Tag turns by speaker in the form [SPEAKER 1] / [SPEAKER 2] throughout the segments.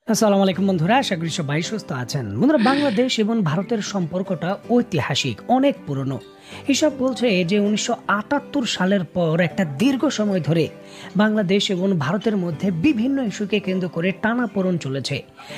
[SPEAKER 1] আসসালামু আলাইকুম বন্ধুরা, আশা করি সবাই সুস্থ আছেন। বন্ধুরা, বাংলাদেশ এবং ভারতের সম্পর্কটা ঐতিহাসিক, অনেক পুরনো। হিসাব বলছে যে ১৯৭৮ সালের পর একটা দীর্ঘ সময় ধরে বাংলাদেশ এবং ভারতের মধ্যে বিভিন্ন ইস্যুকে কেন্দ্র করে টানাপোড়েন চলেছে।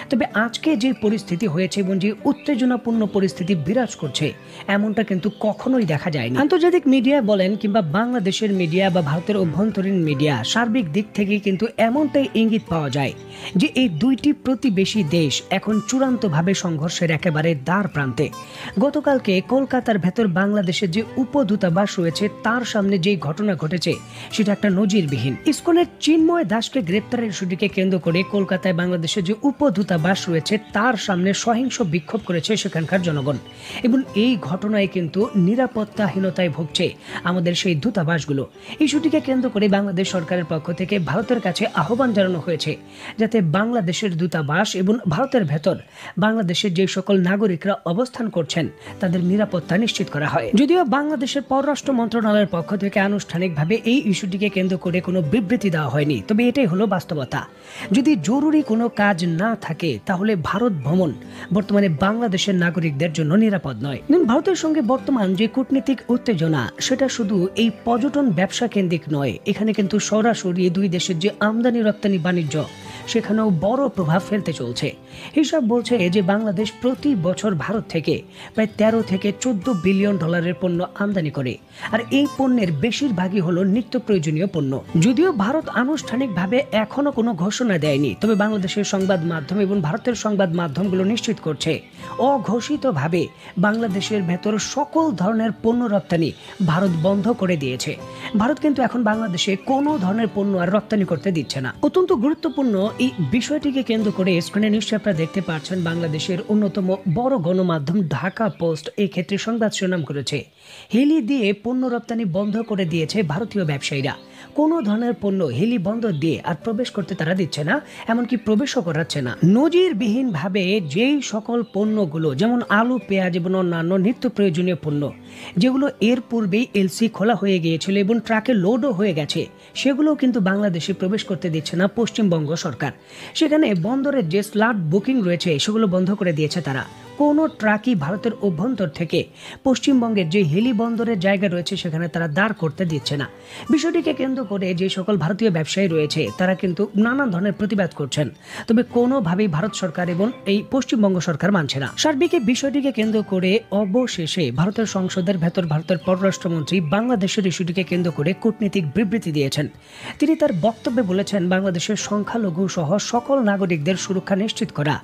[SPEAKER 1] তবে আজকে যে পরিস্থিতি হয়েছে এবং যে উত্তেজনাপূর্ণ পরিস্থিতি বিরাজ করছে, এমনটা কিন্তু কখনোই দেখা যায়নি। আন্তর্জাতিক মিডিয়া বলেন কিংবা বাংলাদেশের মিডিয়া বা ভারতের অভ্যন্তরীণ মিডিয়া, সার্বিক দিক থেকে কিন্তু এমনটাই ইঙ্গিত পাওয়া যায় যে এই দুইটি প্রতিবেশী দেশ এখন চূড়ান্তভাবে সংঘর্ষের একেবারে দ্বার প্রান্তে। গতকালকে কলকাতার ভেতর বাংলাদেশের যে উপদূতাবাস রয়েছে তার সামনে যে ঘটনা ঘটেছে সেটা একটা নজিরবিহীন। ইসকনের চিন্ময় দাসকে গ্রেপ্তারের ইস্যুটিকে কেন্দ্র করে কলকাতায় বাংলাদেশের যে উপদূতাবাস রয়েছে তার সামনে সহিংস বিক্ষোভ করেছে সেখানকার জনগণ, এবং এই ঘটনায় কিন্তু নিরাপত্তাহীনতায় ভুগছে আমাদের সেই দূতাবাসগুলো। ইস্যুটিকে কেন্দ্র করে বাংলাদেশ সরকারের পক্ষ থেকে ভারতের কাছে আহ্বান জানানো হয়েছে যাতে বাংলাদেশের দূতাবাস এবং ভারতের ভেতর বাংলাদেশের যে সকল নাগরিকরা অবস্থান করছেন তাদের নিরাপত্তা নিশ্চিত করা হয়। যদিও বাংলাদেশের পররাষ্ট্র মন্ত্রণালয়ের পক্ষ থেকে আনুষ্ঠানিকভাবে এই ইস্যুটিকে কেন্দ্র করে কোনো বিবৃতি দেওয়া হয়নি, তবে এটাই হলো বাস্তবতা। যদি জরুরি কোনো কাজ না থাকে তাহলে ভারত ভ্রমণ বর্তমানে বাংলাদেশের নাগরিকদের জন্য নিরাপদ নয়। ভারতের সঙ্গে বর্তমান যে কূটনীতিক উত্তেজনা সেটা শুধু এই পর্যটন ব্যবসা কেন্দ্রিক নয়, এখানে কিন্তু সরাসরি দুই দেশের যে আমদানি রপ্তানি বাণিজ্য সেখানেও বড় প্রভাব ফেলতে চলছে। হিসাব বলছে যে বাংলাদেশ প্রতি বছর ভারত থেকে প্রায় 13 থেকে 14 বিলিয়ন ডলারের পণ্য আমদানি করে, আর এই পণ্যের বেশিরভাগই হলো নিত্য প্রয়োজনীয় পণ্য। যদিও ভারত আনুষ্ঠানিকভাবে এখনো কোনো ঘোষণা দেয়নি, তবে বাংলাদেশের সংবাদ মাধ্যম এবং ভারতের সংবাদ মাধ্যমগুলো নিশ্চিত করছে অঘোষিতভাবে বাংলাদেশের ভেতর সকল ধরনের পণ্য রপ্তানি ভারত বন্ধ করে দিয়েছে। ভারত কিন্তু এখন বাংলাদেশে কোনো ধরনের পণ্য আর রপ্তানি করতে দিচ্ছে না। অত্যন্ত গুরুত্বপূর্ণ এই বিষয়টিকে কেন্দ্র করে স্ক্রিনে নিশ্চয়ই আপনারা দেখতে পাচ্ছেন বাংলাদেশের অন্যতম বড় গণমাধ্যম ঢাকা পোস্ট এই ক্ষেত্রে সংবাদ শিরোনাম করেছে, হেলি দিয়ে পণ্য রপ্তানি বন্ধ করে দিয়েছে ভারতীয় ব্যবসায়ীরা। কোনো ধরনের পণ্য হেলি বন্দর দিয়ে আর প্রবেশ করতে তারা দিচ্ছে না, এমনকি প্রবেশও করাচ্ছে না। নজিরবিহীন ভাবে যেই সকল পণ্যগুলো যেমন আলু, পেঁয়াজ এবং অন্যান্য নিত্য প্রয়োজনীয় পণ্য যেগুলো এর পূর্বেই এলসি খোলা হয়ে গিয়েছিল এবং ট্রাকে লোডও হয়ে গেছে, সেগুলো কিন্তু বাংলাদেশে প্রবেশ করতে দিচ্ছে না পশ্চিমবঙ্গ সরকার। সেখানে বন্দরের যে স্লট বুকিং রয়েছে সেগুলো বন্ধ করে দিয়েছে তারা। কোনো ট্রাকই ভারতের অভ্যন্তর থেকে পশ্চিমবঙ্গের যে হেলি বন্দরের জায়গা রয়েছে সেখানে তারা দাঁড় করতে দিচ্ছে না। বিষয়টিকে কেন্দ্র করে যে সকল ভারতীয় ব্যবসায়ী রয়েছে তারা কিন্তু নানান ধরনের প্রতিবাদ করছেন, তবে কোনোভাবেই ভারত সরকার এবং এই পশ্চিমবঙ্গ সরকার মানছে না। সার্বিক বিষয়টিকে কেন্দ্র করে অবশেষে ভারতের সংসদের ভেতর ভারতের পররাষ্ট্রমন্ত্রী বাংলাদেশের ইস্যুটিকে কেন্দ্র করে কূটনীতিক বিবৃতি দিয়েছেন। তিনি তার বক্তব্যে বলেছেন, বাংলাদেশের সংখ্যালঘু সহ সকল নাগরিকদের সুরক্ষা নিশ্চিত করা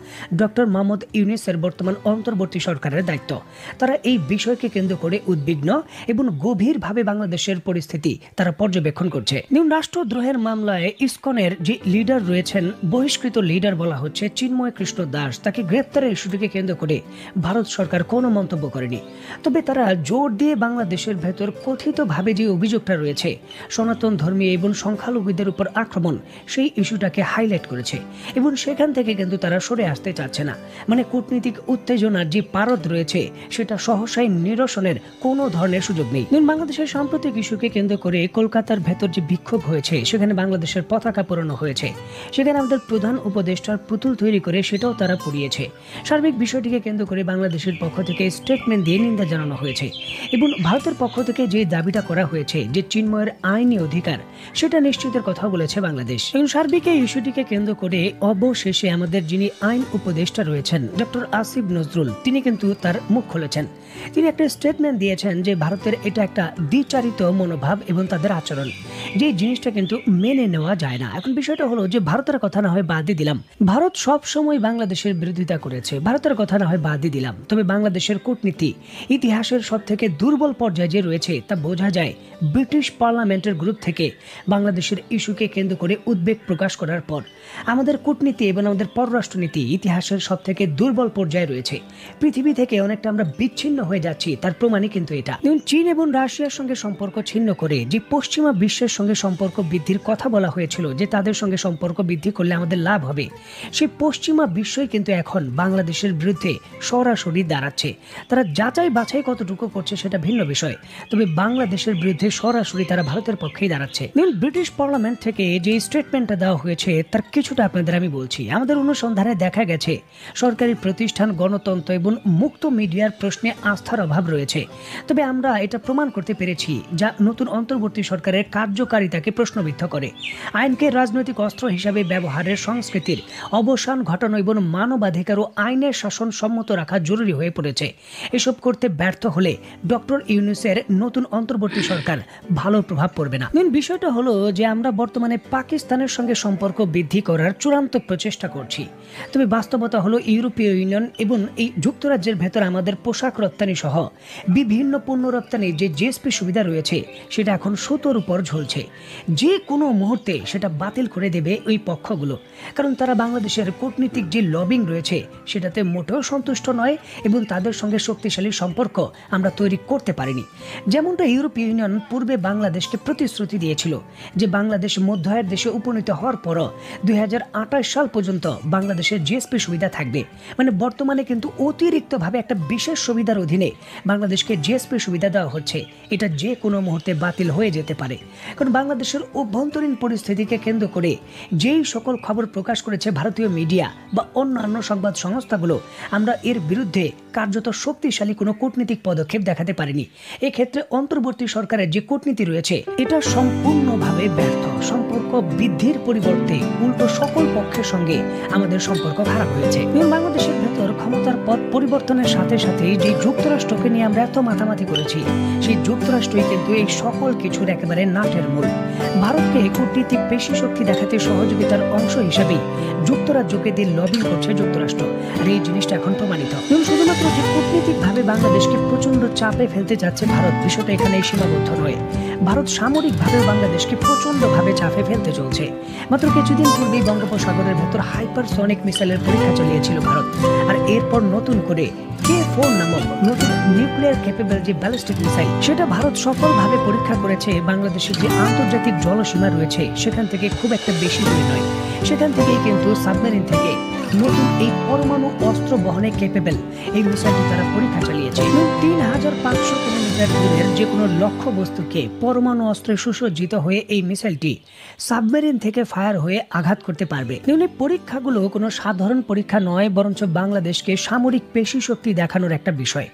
[SPEAKER 1] ডক্টর মোহাম্মদ ইউনূসের বর্তমান অন্তর্বর্তী সরকারের দায়িত্ব। তারা এই বিষয়কে কেন্দ্র করে উদ্বিগ্ন এবং গভীরভাবে বাংলাদেশের পরিস্থিতি তারা পর্যবেক্ষণ করছে। রাষ্ট্রদ্রোহের মামলায় ইসকনের যে লিডার রয়েছেন, বহিষ্কৃত লিডার বলা হচ্ছে চিন্ময় কৃষ্ণ দাস, তাকে গ্রেপ্তারের ইস্যুটিকে কেন্দ্র করে ভারত সরকার কোনো মন্তব্য করেনি। তবে তারা জোর দিয়ে বাংলাদেশের ভেতর কথিতভাবে যে অভিযোগটা রয়েছে সনাতন ধর্মী এবং সংখ্যালঘুদের উপর আক্রমণ, সেই ইস্যুটাকে হাইলাইট করেছে এবং সেখান থেকে কিন্তু তারা সরে আসতে চাচ্ছে না। মানে কূটনীতিক উত্তেজনার যে পারদ রয়েছে সেটা সহসাই নিরসনের কোনো ধরনের সুযোগ নেই। বাংলাদেশের সাম্প্রতিক ইস্যুকে কেন্দ্র করে কলকাতার ভেতর যে বিক্ষোভ হয়েছে সেখানে বাংলাদেশের পতাকা পোড়ানো হয়েছে, সেখানে আমাদের প্রধান উপদেষ্টার পুতুল তৈরি করে সেটাও তারা পুড়িয়েছে। সার্বিক বিষয়টিকে কেন্দ্র করে বাংলাদেশের পক্ষ থেকে স্টেটমেন্ট দিয়ে নিন্দা জানানো হয়েছে এবং ভারতের পক্ষ থেকে যে দাবিটা করা হয়েছে যে চিন্ময়ের আইনি অধিকার সেটা নিশ্চিতের কথা বলেছে বাংলাদেশ। এবং সার্বিক এই ইস্যুটিকে কেন্দ্র করে অবশেষে আমাদের যিনি আইন উপদেষ্টা রয়েছেন ডক্টর আসিফ নজরুল, তিনি কিন্তু তার মুখ খুলেছেন। তিনি একটা স্টেটমেন্ট দিয়েছেন যে ভারতের এটা একটা দ্বিচারিত মনোভাব এবং তাদের আচরণ, যে জিনিসটা কিন্তু মেনে নেওয়া যায় না। এখন বিষয়টা হলো যে ভারতের কথা না হয় বাদই দিলাম, ভারত সব সময় বাংলাদেশের বিরোধিতা করেছে, ভারতের কথা না হয় বাদই দিলাম, তবে বাংলাদেশের কূটনীতি ইতিহাসের সব থেকে দুর্বল পর্যায়ে যে রয়েছে তা বোঝা যায় ব্রিটিশ পার্লামেন্টের গ্রুপ থেকে বাংলাদেশের ইস্যুকে কেন্দ্র করে উদ্বেগ প্রকাশ করার পর। আমাদের কূটনীতি এবং আমাদের পররাষ্ট্রনীতি ইতিহাসের সব থেকে দুর্বল পর্যায়ে রয়েছে। হয়েছে। পৃথিবী থেকে অনেকটা আমরা বিচ্ছিন্ন হয়ে যাচ্ছি, তার প্রমাণই কিন্তু এটা। চীন এবং রাশিয়ার সঙ্গে সম্পর্ক ছিন্ন করে যে পশ্চিমা বিশ্বের সঙ্গে সম্পর্ক বৃদ্ধির কথা বলা হয়েছিল, যে তাদের সঙ্গে সম্পর্ক বৃদ্ধি করলে আমাদের লাভ হবে, সেই পশ্চিমা বিশ্বই কিন্তু এখন বাংলাদেশের বিরুদ্ধে সরাসরি দাঁড়াচ্ছে। তারা যাচাই বাছাই কতটুকু করছে সেটা ভিন্ন বিষয়, তবে বাংলাদেশের বিরুদ্ধে সরাসরি তারা ভারতের পক্ষেই দাঁড়াচ্ছে। ব্রিটিশ পার্লামেন্ট থেকে যে স্টেটমেন্টটা দেওয়া হয়েছে তার কিছুটা আপনাদের আমি বলছি। আমাদের অনুসন্ধানে দেখা গেছে সরকারি প্রতিষ্ঠান, গণতন্ত্র এবং মুক্ত মিডিয়ার প্রশ্নে আস্থার অভাব রয়েছে, তবে আমরা এটা প্রমাণ করতে পেরেছি যা নতুন অন্তর্বর্তী সরকারের কার্যকারিতাকে প্রশ্নবিদ্ধ করে। আইনকে রাজনৈতিক অস্ত্র হিসাবে ব্যবহারের সংস্কৃতির অবসান ঘটানো এবং মানবাধিকার ও আইনের শাসন সম্মত রাখা জরুরি হয়ে পড়েছে। এসব করতে ব্যর্থ হলে ডক্টর ইউনূসের নতুন অন্তর্বর্তী সরকার ভালো প্রভাব পড়বে না। বিষয়টা হলো যে আমরা বর্তমানে পাকিস্তানের সঙ্গে সম্পর্ক বৃদ্ধি করার চূড়ান্ত প্রচেষ্টা করছি, তবে বাস্তবতা হলো ইউরোপীয় ইউনিয়ন এবং এই যুক্তরাজ্যের ভেতর আমাদের পোশাক রপ্তানি সহ বিভিন্ন পণ্য রপ্তানির যে জিএসপি সুবিধা রয়েছে সেটা এখন সুতোর উপর ঝুলছে। যে কোনো মুহূর্তে সেটা বাতিল করে দেবে ওই পক্ষগুলো, কারণ তারা বাংলাদেশের কূটনীতিক যে লবিং রয়েছে সেটাতে মোটেও সন্তুষ্ট নয় এবং তাদের সঙ্গে শক্তিশালী সম্পর্ক আমরা তৈরি করতে পারিনি। যেমনটা ইউরোপীয় ইউনিয়ন পূর্বে বাংলাদেশকে প্রতিশ্রুতি দিয়েছিল যে বাংলাদেশ মধ্য আয়ের দেশে উপনীত হওয়ার পরও 2028 সাল পর্যন্ত বাংলাদেশের জিএসপি সুবিধা থাকবে। মানে বর্তমানে কিন্তু অতিরিক্তভাবে একটা বিশেষ সুবিধার অধীনে বাংলাদেশকে জিএসপি সুবিধা দেওয়া হচ্ছে, এটা যে কোনো মুহূর্তে বাতিল হয়ে যেতে পারে। কারণ বাংলাদেশের অভ্যন্তরীণ পরিস্থিতিকে কেন্দ্র করে যেই সকল খবর প্রকাশ করেছে ভারতীয় মিডিয়া বা অন্যান্য সংবাদ সংস্থাগুলো, আমরা এর বিরুদ্ধে কার্যত শক্তিশালী কোনো কূটনীতিক পদক্ষেপ দেখাতে পারিনি। এক্ষেত্রে অন্তর্বর্তী সরকারের যে কূটনীতি রয়েছে এটা সম্পূর্ণভাবে ব্যর্থ। সম্পর্ক বৃদ্ধির পরিবর্তে উল্টো সকল পক্ষের সঙ্গে আমাদের সম্পর্ক খারাপ হয়েছে। বাংলাদেশের ভেতর ক্ষমতার পথ পরিবর্তনের সাথে সাথে যে যুক্তরাষ্ট্রকে নিয়ে আমরা এত মাথামাথি করেছি, সেই যুক্তরাষ্ট্রই কিন্তু এই সকল কিছুর একেবারে নাটের মূল। ভারতকে কূটনীতিক পেশি শক্তি দেখাতে সহযোগিতার অংশ হিসাবে যুক্তরাজ্যকে দিয়ে লবিং করছে যুক্তরাষ্ট্র, আর এই জিনিসটা এখন প্রমাণিত। শুধুমাত্র যে কূটনীতিকভাবে বাংলাদেশকে প্রচন্ড চাপে ফেলতে যাচ্ছে ভারত, বিষয়টা এখানে সীমাবদ্ধ নয়। ভারত সামরিকভাবে বাংলাদেশকে প্রচন্ডভাবে চাপে ফেলতে চলছে। মাত্র কিছুদিন পূর্বেই বঙ্গোপসাগরের ভেতর হাইপারসনিক মিসাইলের পরীক্ষা চালিয়েছিল ভারত, আর এরপর নতুন করে K4 নামক নতুন নিউক্লিয়ার ক্যাপেবল যে ব্যালিস্টিক মিসাইল সেটা ভারত সফলভাবে পরীক্ষা করেছে। বাংলাদেশের যে আন্তর্জাতিক জলসীমা রয়েছে সেখান থেকে খুব একটা বেশি দূরে নয়, সেখান থেকেই কিন্তু সাবমেরিন থেকে নতুন এই পরমাণু অস্ত্র বহনে ক্যাপেবল এই মিসাইলটি তারা পরীক্ষা চালিয়েছে। 3500 কিলোমিটার দূরের যে কোনো লক্ষ্য বস্তুকে পরমাণু অস্ত্রে সুসজ্জিত হয়ে এই মিসাইলটি সাবমেরিন থেকে ফায়ার হয়ে আঘাত করতে পারবে। এই পরীক্ষাগুলো কোনো সাধারণ পরীক্ষা নয়, বরঞ্চ বাংলাদেশকে সামরিক পেশি শক্তি দেখানোর একটা বিষয়,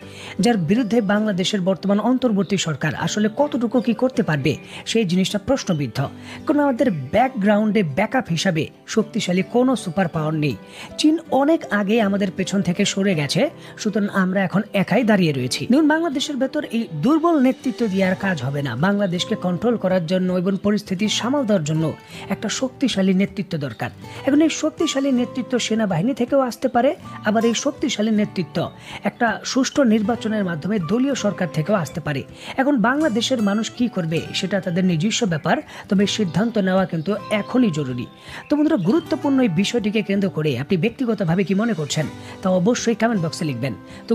[SPEAKER 1] যার বিরুদ্ধে বাংলাদেশের বর্তমান অন্তর্বর্তী সরকার আসলে কতটুকু কি করতে পারবে সেই জিনিসটা প্রশ্নবিদ্ধ। কারণ আমাদের ব্যাকগ্রাউন্ডে ব্যাকআপ হিসাবে শক্তিশালী কোনো সুপার পাওয়ার নেই। চীন অনেক আগে আমাদের পেছন থেকে সরে গেছে, সুতরাং আমরা এখন একাই দাঁড়িয়ে রয়েছি। বাংলাদেশের ভেতর এই দুর্বল নেতৃত্ব দেওয়ার কাজ হবে না। বাংলাদেশকে কন্ট্রোল করার জন্য এবং পরিস্থিতি সামাল দেওয়ার জন্য একটা শক্তিশালী নেতৃত্ব দরকার। এখন এই শক্তিশালী নেতৃত্ব সেনাবাহিনী থেকেও আসতে পারে, আবার এই শক্তিশালী নেতৃত্ব একটা সুষ্ঠু নির্বাচনের মাধ্যমে দলীয় সরকার থেকেও আসতে পারে। এখন বাংলাদেশের মানুষ কি করবে সেটা তাদের নিজস্ব ব্যাপার, তবে সিদ্ধান্ত নেওয়া কিন্তু এখনই জরুরি। তো বন্ধুরা, গুরুত্বপূর্ণ এই বিষয়টিকে কেন্দ্র করে আপনি ব্যক্তিগতভাবে কি মনে করছেন তা অবশ্যই কমেন্ট বক্সে লিখবেন। তো